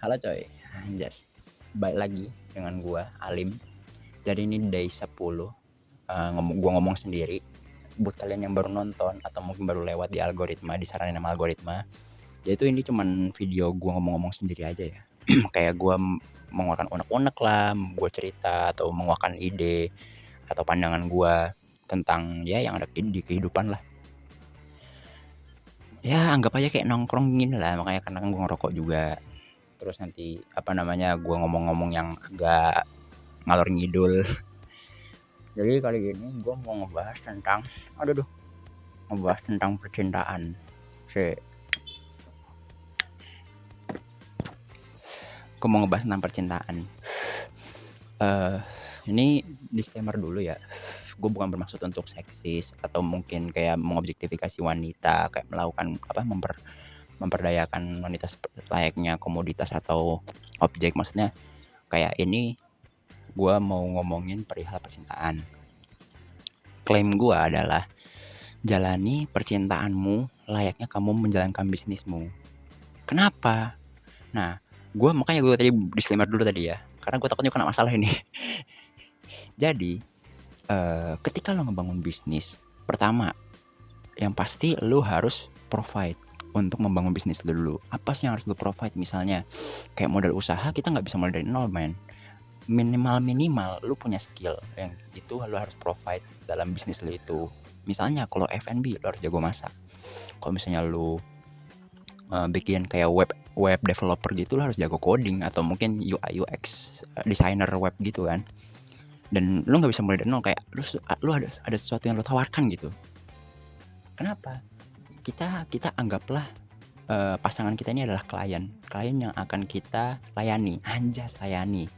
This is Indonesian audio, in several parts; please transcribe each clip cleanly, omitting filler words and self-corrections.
Halo coy, anjas. Balik lagi dengan gua Alim. Jadi ini day 10 gua ngomong sendiri. Buat kalian yang baru nonton atau mungkin baru lewat di algoritma, disaranin sama algoritma. Jadi itu ini cuman video gua ngomong-ngomong sendiri aja ya. Kayak gua mengeluarkan unek-unek lah, gua cerita atau mengeluarkan ide atau pandangan gua tentang ya yang ada di kehidupan lah. Ya anggap aja kayak nongkrong gini lah, makanya karena kan gua ngerokok juga. Terus nanti apa namanya gua ngomong-ngomong yang agak ngalor ngidul. Jadi kali ini gue mau ngebahas tentang aduh ngebahas tentang percintaan. Si, gue mau ngebahas tentang percintaan. Eh ini disclaimer dulu ya. Gue bukan bermaksud untuk seksis atau mungkin kayak mengobjektifikasi wanita, kayak melakukan apa memperdayakan wanita layaknya komoditas atau objek. Maksudnya kayak ini gue mau ngomongin perihal percintaan. Klaim gue adalah jalani percintaanmu layaknya kamu menjalankan bisnismu. Kenapa? Nah, makanya gue tadi disclaimer dulu tadi ya, karena gue takutnya kena masalah ini. Jadi, ketika lo ngebangun bisnis, pertama, yang pasti lo harus provide untuk membangun bisnis lo dulu. Apa sih yang harus lo provide? Misalnya, kayak modal usaha kita nggak bisa mulai dari nol, man. Minimal lo punya skill yang itu lo harus provide dalam bisnis lo itu. Misalnya kalau F&B lo harus jago masak. Kalau misalnya lo bikin kayak web developer gitu lo harus jago coding atau mungkin UI UX designer web gitu kan. Dan lo nggak bisa mulai dari nol, kayak lu ada sesuatu yang lo tawarkan gitu. Kenapa? Kita anggaplah pasangan kita ini adalah klien yang akan kita layani. Anjas, layani.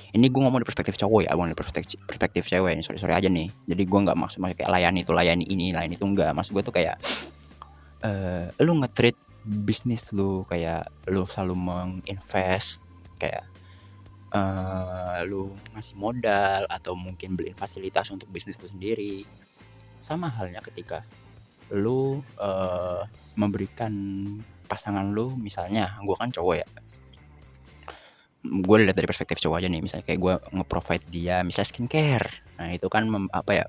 Ini gue ngomong di perspektif cowok ya, bukan di perspektif cewek. Ini sorry aja nih. Jadi gue nggak maksud kayak layani ini, layani itu enggak. Maksud gue tuh kayak lu nge-treat bisnis lu kayak lu selalu menginvest, kayak lu ngasih modal atau mungkin beliin fasilitas untuk bisnis lu sendiri. Sama halnya ketika lu memberikan pasangan lu, misalnya gue kan cowok ya, gue lihat dari perspektif cowok aja nih. Misalnya kayak gue nge-provide dia misalnya skincare, nah itu kan apa ya,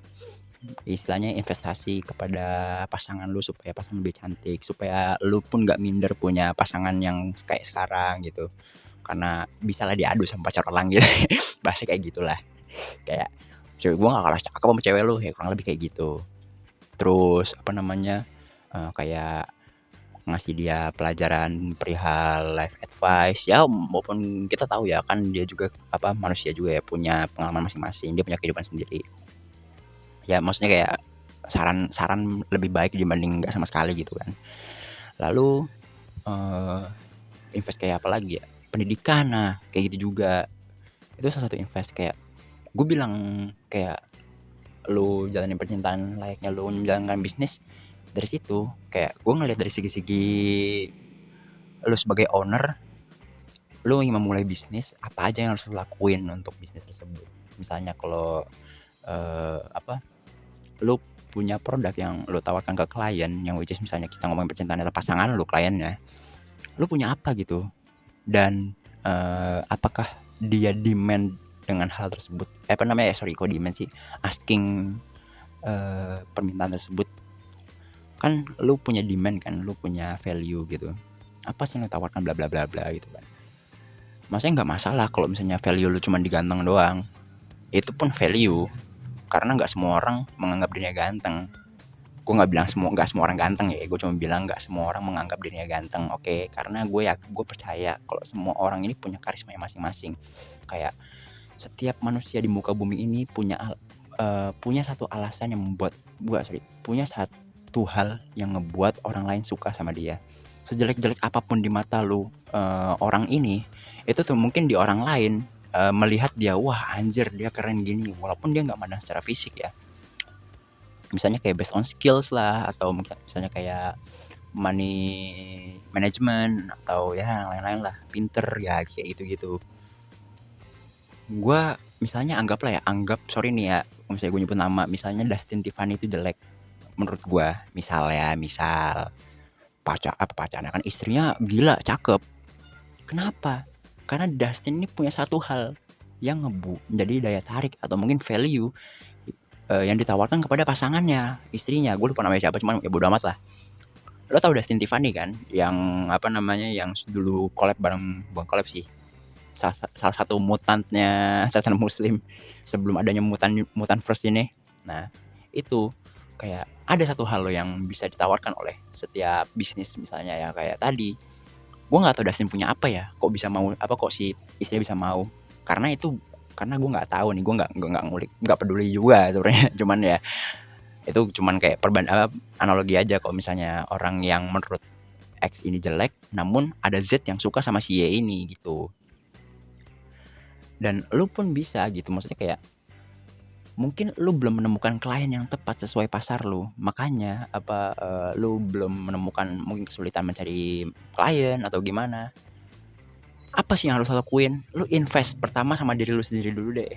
istilahnya investasi kepada pasangan lu supaya pasangan lebih cantik, supaya lu pun gak minder punya pasangan yang kayak sekarang gitu, karena bisa lah diadu sama pacar orang gitu. Bahasa kayak gitulah, kayak cewek gue gak kalah cakep sama cewek lu, ya kurang lebih kayak gitu. Terus apa namanya, kayak ngasih dia pelajaran perihal life advice ya, maupun kita tahu ya kan dia juga apa manusia juga ya, punya pengalaman masing-masing, dia punya kehidupan sendiri. Ya maksudnya kayak saran lebih baik dibanding nggak sama sekali gitu kan. Lalu invest kayak apa lagi ya, pendidikan, nah kayak gitu juga. Itu salah satu invest. Kayak gue bilang kayak lu jalanin percintaan layaknya lu menjalankan bisnis. Dari situ kayak gue ngeliat dari segi-segi lu sebagai owner, lu ingin memulai bisnis, apa aja yang harus lu lakuin untuk bisnis tersebut. Misalnya kalau apa, lu punya produk yang lu tawarkan ke klien, yang which is misalnya kita ngomongin percintaan atau pasangan lu kliennya, lu punya apa gitu, dan apakah dia demand dengan hal tersebut, apa namanya, kok demand sih, asking permintaan tersebut. Kan lu punya demand kan, lu punya value gitu, apa sih yang lu tawarkan bla bla bla bla gitu kan. Maksudnya nggak masalah kalau misalnya value lu cuma diganteng doang, itu pun value, karena nggak semua orang menganggap dirinya ganteng. Gue nggak bilang nggak semua orang ganteng ya, gue cuma bilang nggak semua orang menganggap dirinya ganteng, oke? Karena gue percaya kalau semua orang ini punya karisma masing-masing. Kayak setiap manusia di muka bumi ini punya satu alasan yang punya satu hal yang ngebuat orang lain suka sama dia. Sejelek-jelek apapun di mata lu orang ini, itu tuh mungkin di orang lain melihat dia, wah anjir dia keren gini, walaupun dia nggak mandang secara fisik ya. Misalnya kayak based on skills lah, atau misalnya kayak money management, atau ya yang lain-lain lah, pinter ya kayak gitu-gitu. Gue misalnya anggap sorry nih ya, misalnya gue nyebut nama, misalnya Dustin Tiffany itu jelek menurut gue, misal pacarnya kan istrinya gila cakep. Kenapa? Karena Dustin ini punya satu hal yang jadi daya tarik atau mungkin value yang ditawarkan kepada pasangannya, istrinya. Gue lupa namanya siapa, cuman ya bodo amat lah. Lo tau Dustin Tiffany kan? Yang apa namanya, yang dulu collab bareng, bukan collab sih, salah satu mutantnya Tatan Muslim sebelum adanya mutan first ini. Nah, itu kayak ada satu hal loh yang bisa ditawarkan oleh setiap bisnis, misalnya ya kayak tadi. Gue nggak tahu Dustin punya apa ya, kok bisa mau, apa kok si istrinya bisa mau. Karena gue nggak tahu nih, gue nggak ngulik, nggak peduli juga sebenarnya. Cuman ya itu cuman kayak analogi aja, kalau misalnya orang yang menurut X ini jelek, namun ada Z yang suka sama si Y ini gitu. Dan lu pun bisa gitu, maksudnya kayak mungkin lu belum menemukan klien yang tepat sesuai pasar lu, makanya lu belum menemukan, mungkin kesulitan mencari klien atau gimana. Apa sih yang harus lo lakuin? Lu invest pertama sama diri lu sendiri dulu deh.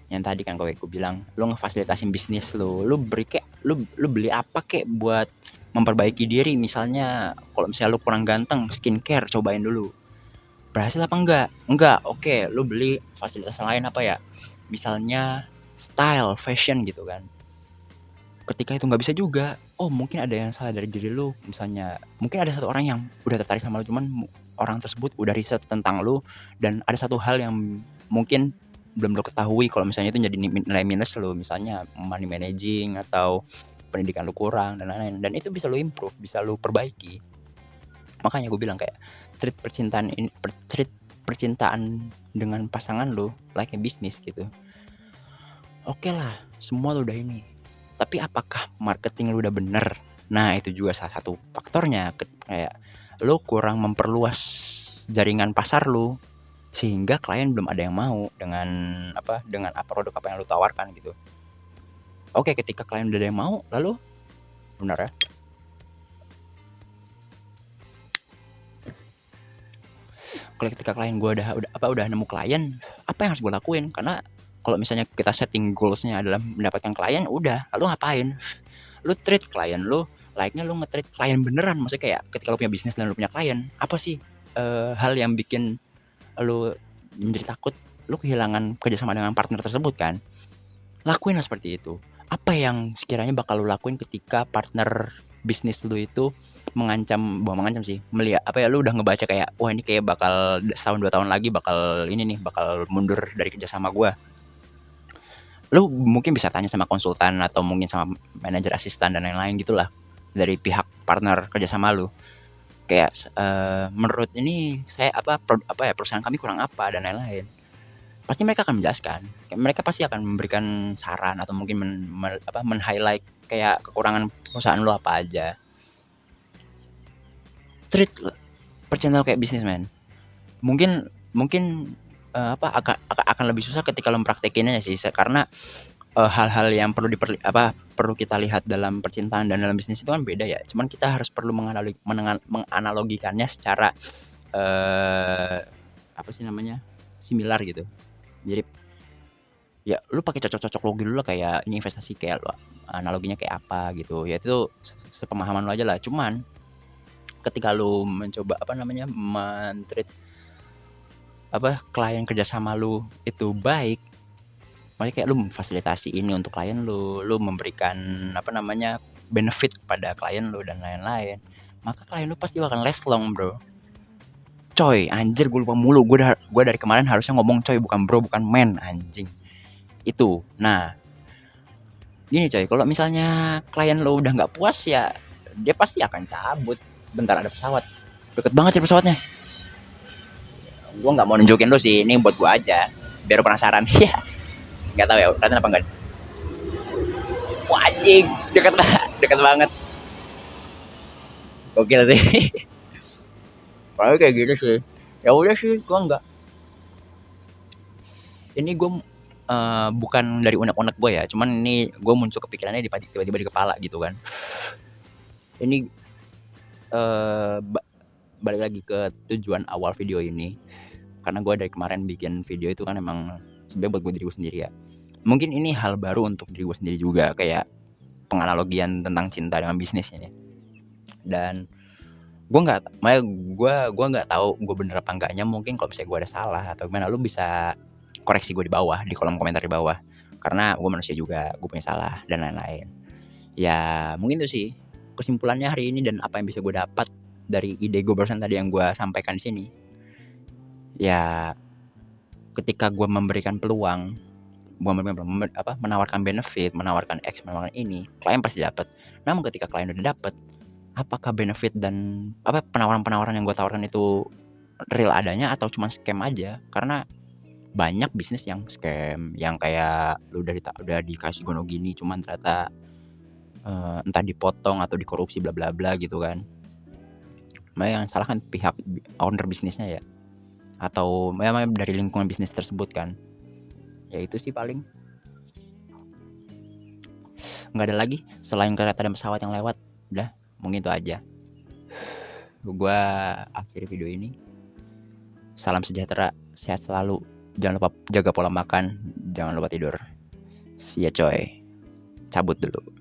Yang tadi kan kayak gue bilang, lu ngefasilitasin bisnis lu beli apa kek buat memperbaiki diri. Misalnya kalau misalnya lu kurang ganteng, skincare cobain dulu. Berhasil apa enggak, oke, lu beli fasilitas lain apa ya, misalnya style, fashion gitu kan. Ketika itu nggak bisa juga, oh mungkin ada yang salah dari diri lu. Misalnya mungkin ada satu orang yang udah tertarik sama lu, cuman orang tersebut udah riset tentang lu, dan ada satu hal yang mungkin belum lo ketahui kalau misalnya itu jadi nilai minus lu, misalnya money managing atau pendidikan lu kurang dan lain-lain, dan itu bisa lu improve, bisa lu perbaiki. Makanya gue bilang kayak treat percintaan dengan pasangan lu like a bisnis gitu. Oke lah, semua lu udah ini, tapi apakah marketing lu udah bener? Nah itu juga salah satu faktornya, kayak lu kurang memperluas jaringan pasar lu, sehingga klien belum ada yang mau dengan produk apa yang lu tawarkan gitu. Oke, ketika klien udah ada yang mau, lalu benar ya, kalau ketika klien gue udah nemu klien, apa yang harus gue lakuin? Karena kalau misalnya kita setting goalsnya adalah mendapatkan klien, udah, lalu ngapain? Lu treat klien lu like-nya lu nge-treat klien beneran. Maksudnya kayak ketika lu punya bisnis dan lu punya klien, apa sih hal yang bikin lu menjadi takut lu kehilangan kerjasama dengan partner tersebut kan? Lakuinlah seperti itu. Apa yang sekiranya bakal lu lakuin ketika partner bisnis lu itu bukan mengancam sih, melihat lu udah ngebaca kayak, wah ini kayak bakal setahun 2 tahun lagi bakal mundur dari kerjasama gue. Lu mungkin bisa tanya sama konsultan atau mungkin sama manajer, asisten dan lain-lain gitulah dari pihak partner kerjasama lu. Kayak menurut ini saya perusahaan kami kurang apa dan lain-lain. Pasti mereka akan menjelaskan. Mereka pasti akan memberikan saran atau mungkin men-highlight kayak kekurangan perusahaan lo apa aja. Treat percintaan kayak bisnis, man. Mungkin akan lebih susah ketika lo mempraktekinnya sih, karena hal-hal yang perlu kita lihat dalam percintaan dan dalam bisnis itu kan beda ya. Cuman kita harus perlu menganalogikannya secara similar gitu. Jadi ya lu pakai cocok-cocok logi dulu lah, kayak ini investasi, kayak lu analoginya kayak apa gitu. Ya itu sepemahaman lu aja lah. Cuman ketika lu mencoba men-treat klien kerjasama lu itu baik, makanya kayak lu memfasilitasi ini untuk klien lu memberikan benefit kepada klien lu dan lain-lain, maka klien lu pasti bakal last long, bro. Coy, anjir, gue lupa mulu. Gue dari kemarin harusnya ngomong coy, bukan bro, bukan men, anjing. Itu. Nah, gini coy, kalau misalnya klien lo udah nggak puas ya, dia pasti akan cabut. Bentar, ada pesawat. Deket banget sih pesawatnya. Gue nggak mau nunjukin lo sih, ini buat gue aja, biar lo penasaran. Ya, nggak tahu ya, kelihatan apa enggak? Wah, anjing, deket banget. Gokil sih. Kalau kayak gitu sih, ya udah sih, gue nggak. Ini gue bukan dari unek-unek gue ya, cuman ini gue muncul kepikirannya tiba-tiba di kepala gitu kan. Ini balik lagi ke tujuan awal video ini, karena gue dari kemarin bikin video itu kan emang sebenarnya buat diri gue sendiri ya. Mungkin ini hal baru untuk diri gue sendiri juga, kayak penganalogian tentang cinta dengan bisnis ini. Dan Gua nggak tahu gue bener apa enggaknya, mungkin kalau misalnya gue ada salah atau gimana, lu bisa koreksi gue di bawah, di kolom komentar di bawah. Karena gue manusia juga, gue punya salah dan lain-lain. Ya mungkin itu sih kesimpulannya hari ini dan apa yang bisa gue dapat dari ide gue barusan tadi yang gue sampaikan di sini. Ya ketika gue memberikan peluang, menawarkan benefit, menawarkan X, menawarkan ini, klien pasti dapat. Namun ketika klien udah dapat, apakah benefit dan penawaran-penawaran yang gue tawarkan itu real adanya atau cuma scam aja? Karena banyak bisnis yang scam, yang kayak lu udah dikasih gono gini, cuman ternyata entah dipotong atau dikorupsi bla bla bla gitu kan. Yang salah kan pihak owner bisnisnya ya, atau memang dari lingkungan bisnis tersebut kan. Ya itu sih paling. Nggak ada lagi selain kereta dan pesawat yang lewat. Udah, mungkin itu aja. Gua akhiri video ini. Salam sejahtera, sehat selalu. Jangan lupa jaga pola makan, jangan lupa tidur. See ya coy. Cabut dulu.